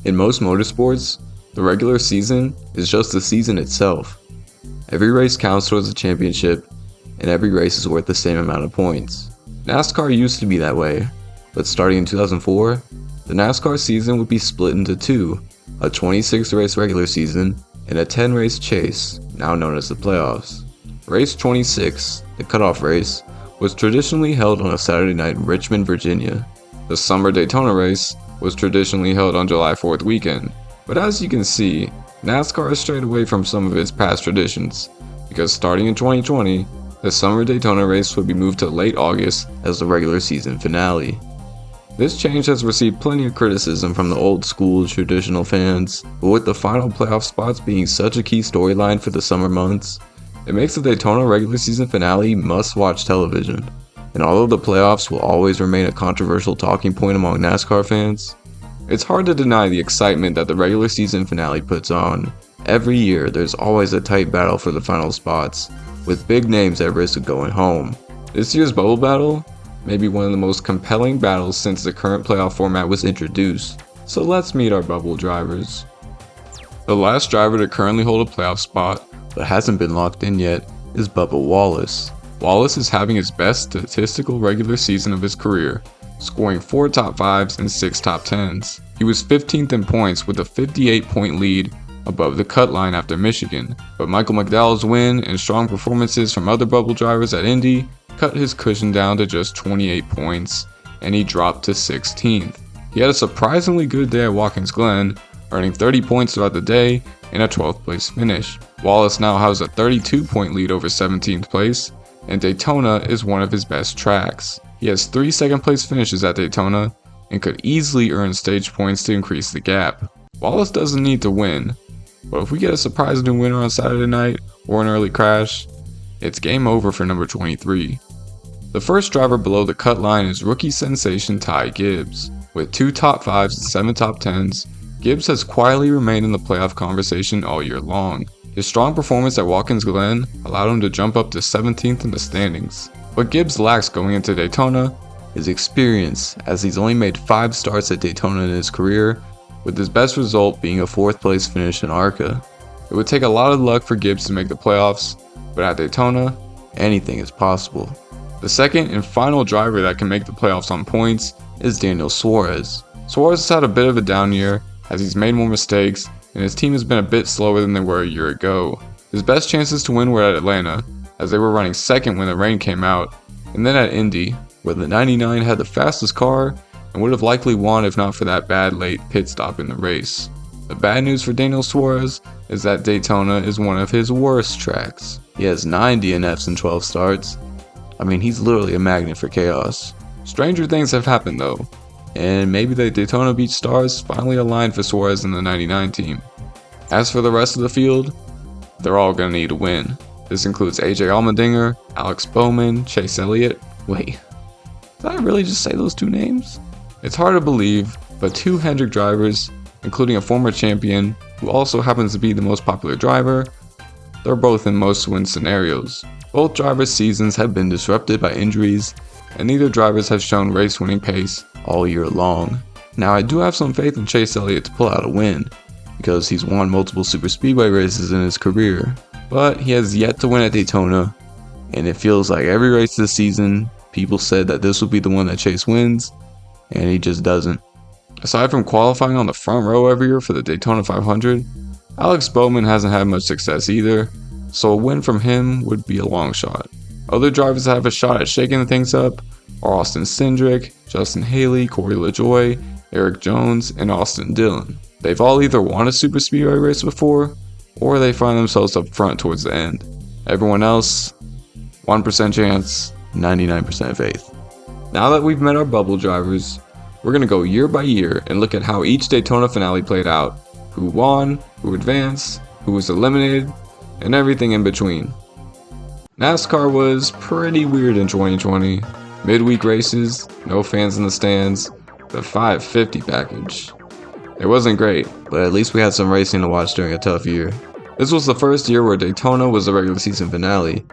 In most motorsports, the regular season is just the season itself. Every race counts towards a championship, and every race is worth the same amount of points. NASCAR used to be that way, but starting in 2004, the NASCAR season would be split into two, a 26-race regular season and a 10-race chase, now known as the playoffs. Race 26, the cutoff race, was traditionally held on a Saturday night in Richmond, Virginia. The summer Daytona race was traditionally held on July 4th weekend, but as you can see, NASCAR has strayed away from some of its past traditions, because starting in 2020, the summer Daytona race would be moved to late August as the regular season finale. This change has received plenty of criticism from the old school traditional fans, but with the final playoff spots being such a key storyline for the summer months, it makes the Daytona regular season finale must-watch television. And although the playoffs will always remain a controversial talking point among NASCAR fans, it's hard to deny the excitement that the regular season finale puts on. Every year, there's always a tight battle for the final spots, with big names at risk of going home. This year's bubble battle may be one of the most compelling battles since the current playoff format was introduced. So let's meet our bubble drivers. The last driver to currently hold a playoff spot, but hasn't been locked in yet, is Bubba Wallace. Wallace is having his best statistical regular season of his career, scoring 4 top 5s and 6 top 10s. He was 15th in points with a 58-point lead above the cut line after Michigan, but Michael McDowell's win and strong performances from other bubble drivers at Indy cut his cushion down to just 28 points, and he dropped to 16th. He had a surprisingly good day at Watkins Glen, earning 30 points throughout the day and a 12th place finish. Wallace now has a 32-point lead over 17th place, and Daytona is one of his best tracks. He has 3 second place finishes at Daytona and could easily earn stage points to increase the gap. Wallace doesn't need to win, but if we get a surprising winner on Saturday night or an early crash, it's game over for number 23. The first driver below the cut line is rookie sensation Ty Gibbs. With 2 top 5s and 7 top 10s, Gibbs has quietly remained in the playoff conversation all year long. His strong performance at Watkins Glen allowed him to jump up to 17th in the standings. What Gibbs lacks going into Daytona is experience, as he's only made 5 starts at Daytona in his career, with his best result being a 4th place finish in ARCA. It would take a lot of luck for Gibbs to make the playoffs, but at Daytona, anything is possible. The second and final driver that can make the playoffs on points is Daniel Suarez. Suarez has had a bit of a down year, as he's made more mistakes, and his team has been a bit slower than they were a year ago. His best chances to win were at Atlanta, as they were running second when the rain came out, and then at Indy, where the 99 had the fastest car and would have likely won if not for that bad late pit stop in the race. The bad news for Daniel Suarez is that Daytona is one of his worst tracks. He has 9 DNFs in 12 starts. I mean, he's literally a magnet for chaos. Stranger things have happened though, and maybe the Daytona Beach stars finally aligned for Suarez in the 99 team. As for the rest of the field, they're all gonna need a win. This includes AJ Allmendinger, Alex Bowman, Chase Elliott. Wait, did I really just say those 2 names? It's hard to believe, but 2 Hendrick drivers, including a former champion who also happens to be the most popular driver, they're both in most-win scenarios. Both drivers' seasons have been disrupted by injuries, and neither drivers have shown race-winning pace all year long. Now, I do have some faith in Chase Elliott to pull out a win, because he's won multiple super speedway races in his career, but he has yet to win at Daytona, and it feels like every race this season, people said that this would be the one that Chase wins, and he just doesn't. Aside from qualifying on the front row every year for the Daytona 500, Alex Bowman hasn't had much success either, so a win from him would be a long shot. Other drivers that have a shot at shaking things up are Austin Cindric, Justin Haley, Corey LaJoie, Eric Jones, and Austin Dillon. They've all either won a super speedway race before, or they find themselves up front towards the end. Everyone else, 1% chance, 99% faith. Now that we've met our bubble drivers, we're going to go year by year and look at how each Daytona finale played out, who won, who advanced, who was eliminated, and everything in between. NASCAR was pretty weird in 2020. Midweek races, no fans in the stands, the 550 package. It wasn't great, but at least we had some racing to watch during a tough year. This was the first year where Daytona was the regular season finale,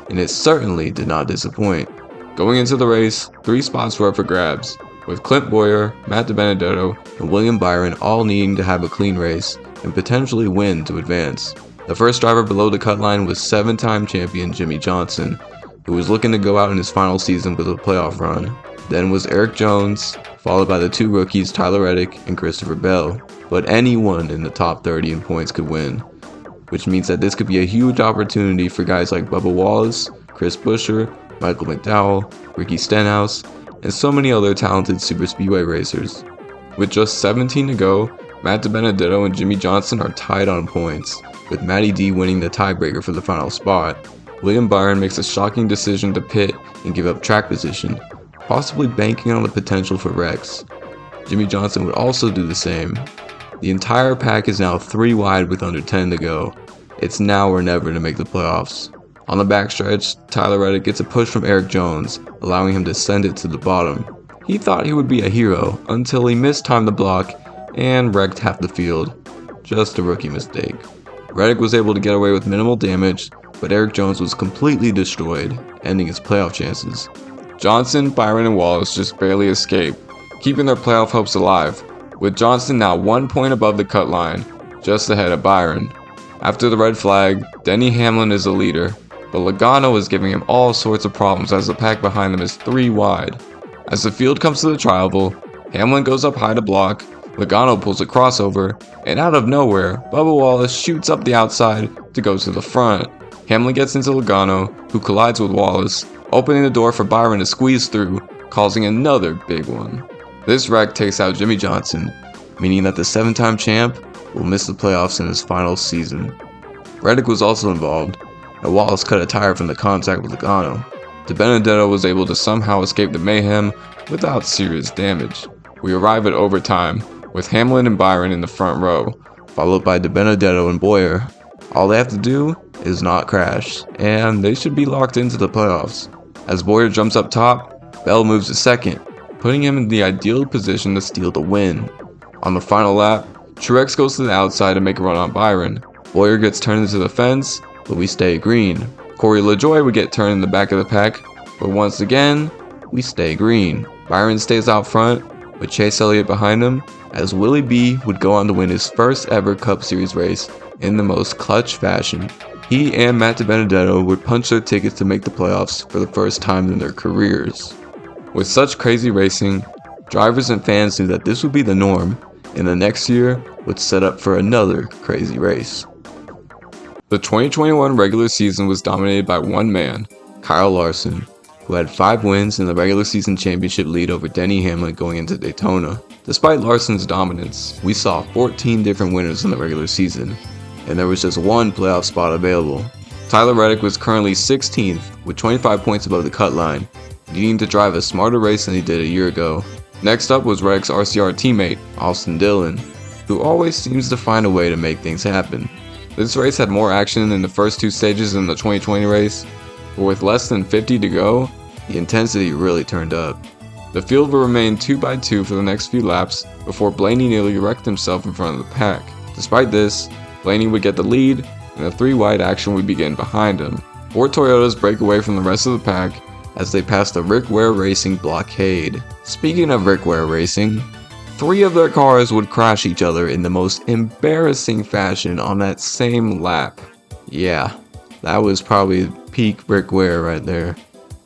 and it certainly did not disappoint. Going into the race, 3 spots were up for grabs, with Clint Bowyer, Matt DiBenedetto, and William Byron all needing to have a clean race and potentially win to advance. The first driver below the cut line was 7-time champion Jimmie Johnson, who was looking to go out in his final season with a playoff run. Then was Erik Jones, followed by the 2 rookies Tyler Reddick and Christopher Bell. But anyone in the top 30 in points could win, which means that this could be a huge opportunity for guys like Bubba Wallace, Chris Buescher, Michael McDowell, Ricky Stenhouse, and so many other talented superspeedway racers. With just 17 to go, Matt DiBenedetto and Jimmie Johnson are tied on points, with Matty D winning the tiebreaker for the final spot. William Byron makes a shocking decision to pit and give up track position, possibly banking on the potential for wrecks. Jimmie Johnson would also do the same. The entire pack is now 3 wide with under 10 to go. It's now or never to make the playoffs. On the backstretch, Tyler Reddick gets a push from Erik Jones, allowing him to send it to the bottom. He thought he would be a hero until he mistimed the block and wrecked half the field. Just a rookie mistake. Reddick was able to get away with minimal damage, but Erik Jones was completely destroyed, ending his playoff chances. Johnson, Byron, and Wallace just barely escaped, keeping their playoff hopes alive, with Johnson now 1 point above the cut line, just ahead of Byron. After the red flag, Denny Hamlin is the leader, but Logano is giving him all sorts of problems as the pack behind them is 3 wide. As the field comes to the tri-oval, Hamlin goes up high to block, Logano pulls a crossover, and out of nowhere, Bubba Wallace shoots up the outside to go to the front. Hamlin gets into Logano, who collides with Wallace, opening the door for Byron to squeeze through, causing another big one. This wreck takes out Jimmie Johnson, meaning that the 7-time champ will miss the playoffs in his final season. Reddick was also involved, and Wallace cut a tire from the contact with Logano. DiBenedetto was able to somehow escape the mayhem without serious damage. We arrive at overtime, with Hamlin and Byron in the front row, followed by DiBenedetto and Bowyer. All they have to do is not crash, and they should be locked into the playoffs. As Bowyer jumps up top, Bell moves to second, putting him in the ideal position to steal the win. On the final lap, Truex goes to the outside to make a run on Byron. Bowyer gets turned into the fence, but we stay green. Corey LaJoie would get turned in the back of the pack, but once again, we stay green. Byron stays out front, with Chase Elliott behind him, as Willie B would go on to win his first ever Cup Series race in the most clutch fashion. He and Matt DiBenedetto would punch their tickets to make the playoffs for the first time in their careers. With such crazy racing, drivers and fans knew that this would be the norm, and the next year would set up for another crazy race. The 2021 regular season was dominated by one man, Kyle Larson, who had 5 wins in the regular season championship lead over Denny Hamlin going into Daytona. Despite Larson's dominance, we saw 14 different winners in the regular season, and there was just one playoff spot available. Tyler Reddick was currently 16th with 25 points above the cut line, needing to drive a smarter race than he did a year ago. Next up was Reddick's RCR teammate, Austin Dillon, who always seems to find a way to make things happen. This race had more action than the first 2 stages in the 2020 race, but with less than 50 to go, the intensity really turned up. The field would remain 2 by 2 for the next few laps before Blaney nearly wrecked himself in front of the pack. Despite this, Blaney would get the lead, and the 3 wide action would begin behind him. 4 Toyotas break away from the rest of the pack as they pass the Rick Ware Racing blockade. Speaking of Rick Ware Racing, 3 of their cars would crash each other in the most embarrassing fashion on that same lap. Yeah, that was probably peak Rick Ware right there.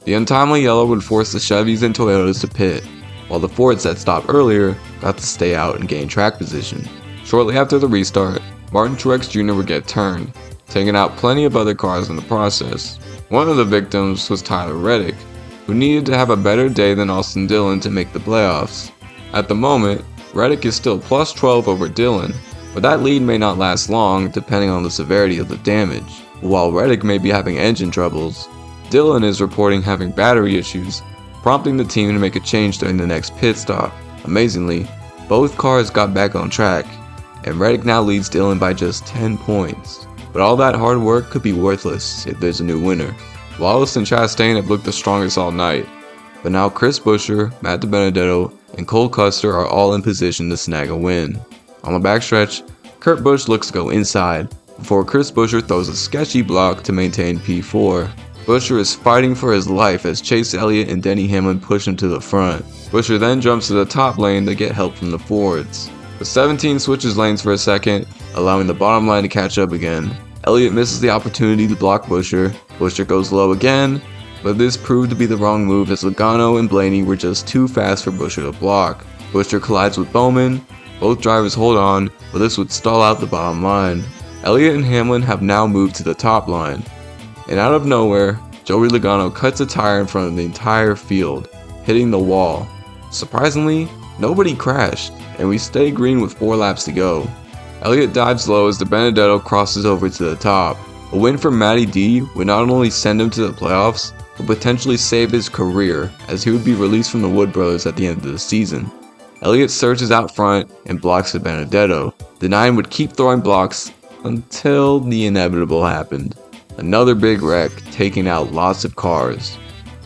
The untimely yellow would force the Chevys and Toyotas to pit, while the Fords that stopped earlier got to stay out and gain track position. Shortly after the restart, Martin Truex Jr. would get turned, taking out plenty of other cars in the process. One of the victims was Tyler Reddick, who needed to have a better day than Austin Dillon to make the playoffs. At the moment, Reddick is still plus 12 over Dillon, but that lead may not last long depending on the severity of the damage. While Reddick may be having engine troubles, Dillon is reporting having battery issues, prompting the team to make a change during the next pit stop. Amazingly, both cars got back on track, and Reddick now leads Dillon by just 10 points. But all that hard work could be worthless if there's a new winner. Wallace and Chastain have looked the strongest all night, but now Chris Buescher, Matt DiBenedetto, and Cole Custer are all in position to snag a win. On the backstretch, Kurt Busch looks to go inside, before Chris Buescher throws a sketchy block to maintain P4. Buescher is fighting for his life as Chase Elliott and Denny Hamlin push him to the front. Buescher then jumps to the top lane to get help from the Fords. The 17 switches lanes for a second, allowing the bottom line to catch up again. Elliott misses the opportunity to block Buescher. Buescher goes low again, but this proved to be the wrong move as Logano and Blaney were just too fast for Buescher to block. Buescher collides with Bowman. Both drivers hold on, but this would stall out the bottom line. Elliott and Hamlin have now moved to the top line. And out of nowhere, Joey Logano cuts a tire in front of the entire field, hitting the wall. Surprisingly, nobody crashed, and we stay green with 4 laps to go. Elliott dives low as the Benedetto crosses over to the top. A win for Matty D would not only send him to the playoffs, but potentially save his career, as he would be released from the Wood Brothers at the end of the season. Elliott surges out front and blocks the Benedetto. The 9 would keep throwing blocks until the inevitable happened. Another big wreck, taking out lots of cars.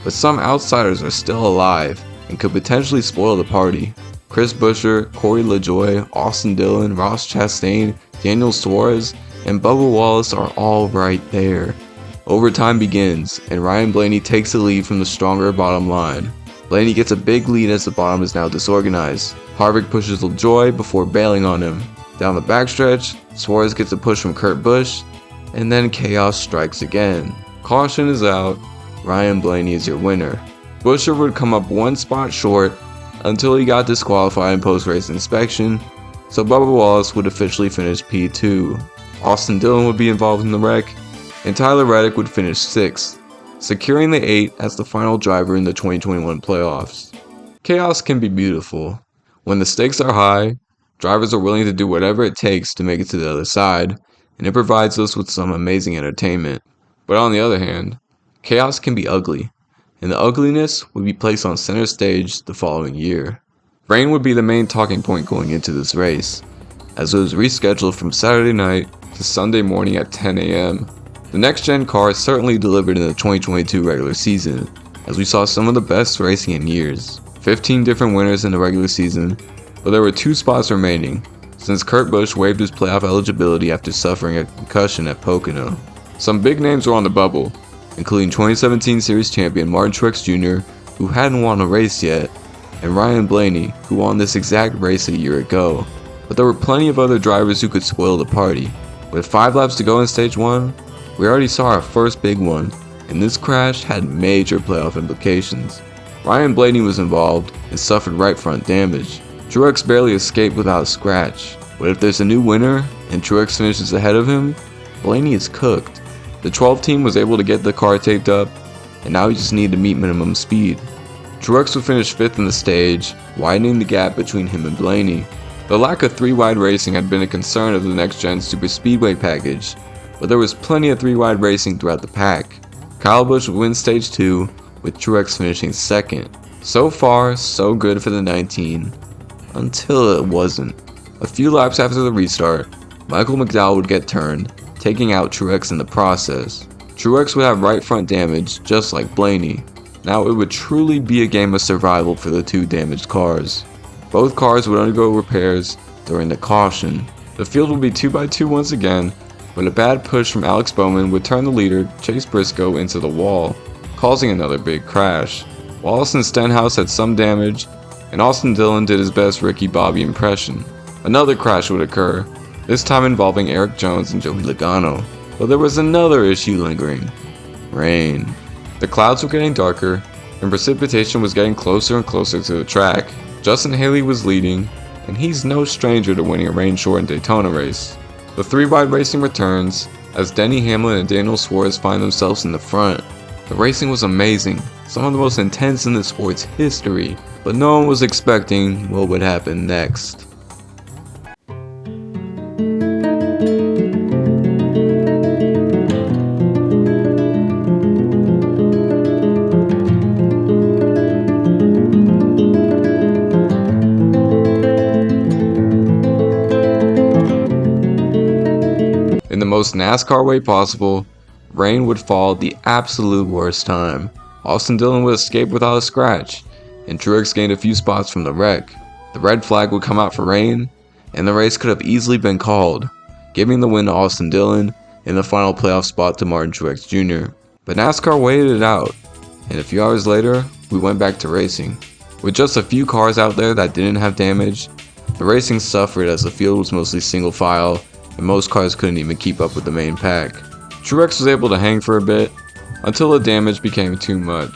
But some outsiders are still alive and could potentially spoil the party. Chris Buescher, Corey LaJoie, Austin Dillon, Ross Chastain, Daniel Suarez, and Bubba Wallace are all right there. Overtime begins, and Ryan Blaney takes the lead from the stronger bottom line. Blaney gets a big lead as the bottom is now disorganized. Harvick pushes LaJoie before bailing on him. Down the backstretch, Suarez gets a push from Kurt Busch, and then chaos strikes again. Caution is out. Ryan Blaney is your winner. Buescher would come up 1 spot short until he got disqualified in post-race inspection, so Bubba Wallace would officially finish P2. Austin Dillon would be involved in the wreck, and Tyler Reddick would finish 6th, securing the 8 as the final driver in the 2021 playoffs. Chaos can be beautiful. When the stakes are high, drivers are willing to do whatever it takes to make it to the other side, and it provides us with some amazing entertainment. But on the other hand, chaos can be ugly, and the ugliness would be placed on center stage the following year. Rain would be the main talking point going into this race, as it was rescheduled from Saturday night to Sunday morning at 10 a.m. The next-gen car certainly delivered in the 2022 regular season, as we saw some of the best racing in years. 15 different winners in the regular season, but there were 2 spots remaining, since Kurt Busch waived his playoff eligibility after suffering a concussion at Pocono. Some big names were on the bubble, including 2017 Series champion Martin Truex Jr., who hadn't won a race yet, and Ryan Blaney, who won this exact race a year ago. But there were plenty of other drivers who could spoil the party. With 5 laps to go in Stage 1, we already saw our first big one, and this crash had major playoff implications. Ryan Blaney was involved and suffered right front damage. Truex barely escaped without a scratch, but if there's a new winner and Truex finishes ahead of him, Blaney is cooked. The 12 team was able to get the car taped up, and now he just needed to meet minimum speed. Truex would finish 5th in the stage, widening the gap between him and Blaney. The lack of 3-wide racing had been a concern of the next-gen super speedway package, but there was plenty of 3-wide racing throughout the pack. Kyle Busch would win Stage 2, with Truex finishing 2nd. So far, so good for the 19, until it wasn't. A few laps after the restart, Michael McDowell would get turned, taking out Truex in the process. Truex would have right front damage, just like Blaney. Now it would truly be a game of survival for the 2 damaged cars. Both cars would undergo repairs during the caution. The field would be 2x2 once again, but a bad push from Alex Bowman would turn the leader, Chase Briscoe, into the wall, causing another big crash. Wallace and Stenhouse had some damage, and Austin Dillon did his best Ricky Bobby impression. Another crash would occur, this time involving Eric Jones and Joey Logano. But there was another issue lingering: rain. The clouds were getting darker, and precipitation was getting closer and closer to the track. Justin Haley was leading, and he's no stranger to winning a rain-shortened Daytona race. The 3-wide racing returns, as Denny Hamlin and Daniel Suarez find themselves in the front. The racing was amazing, some of the most intense in the sport's history, but no one was expecting what would happen next. In the most NASCAR way possible, rain would fall at the absolute worst time. Austin Dillon would escape without a scratch, and Truex gained a few spots from the wreck. The red flag would come out for rain, and the race could have easily been called, giving the win to Austin Dillon and the final playoff spot to Martin Truex Jr. But NASCAR waited it out, and a few hours later, we went back to racing. With just a few cars out there that didn't have damage, the racing suffered as the field was mostly single file and most cars couldn't even keep up with the main pack. Truex was able to hang for a bit until the damage became too much.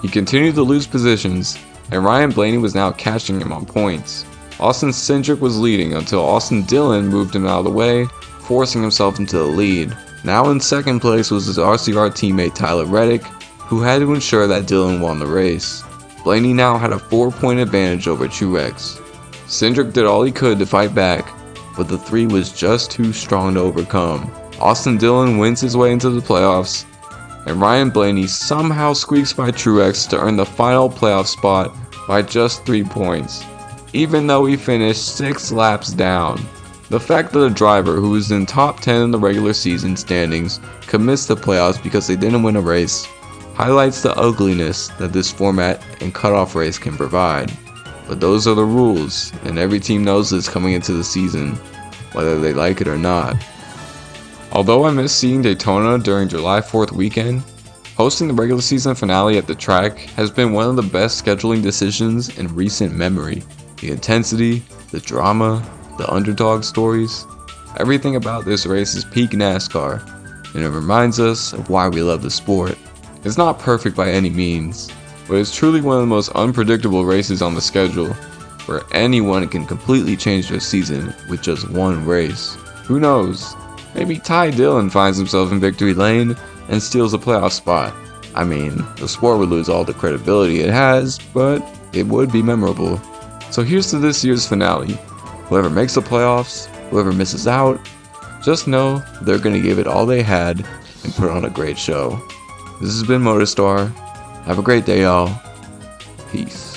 He continued to lose positions and Ryan Blaney was now catching him on points. Austin Cindric was leading until Austin Dillon moved him out of the way, forcing himself into the lead. Now in second place was his RCR teammate Tyler Reddick, who had to ensure that Dillon won the race. Blaney now had a 4-point advantage over Truex. Cindric did all he could to fight back, but the 3 was just too strong to overcome. Austin Dillon wins his way into the playoffs, and Ryan Blaney somehow squeaks by Truex to earn the final playoff spot by just 3 points, even though he finished 6 laps down. The fact that a driver who was in top 10 in the regular season standings could miss the playoffs because they didn't win a race highlights the ugliness that this format and cutoff race can provide. But those are the rules, and every team knows this coming into the season, whether they like it or not. Although I miss seeing Daytona during July 4th weekend, hosting the regular season finale at the track has been one of the best scheduling decisions in recent memory. The intensity, the drama, the underdog stories, everything about this race is peak NASCAR, and it reminds us of why we love the sport. It's not perfect by any means, but it's truly one of the most unpredictable races on the schedule, where anyone can completely change their season with just one race. Who knows? Maybe Ty Dillon finds himself in victory lane and steals a playoff spot. I mean, the sport would lose all the credibility it has, but it would be memorable. So here's to this year's finale. Whoever makes the playoffs, whoever misses out, just know they're going to give it all they had and put on a great show. This has been Motorstar. Have a great day, y'all. Peace.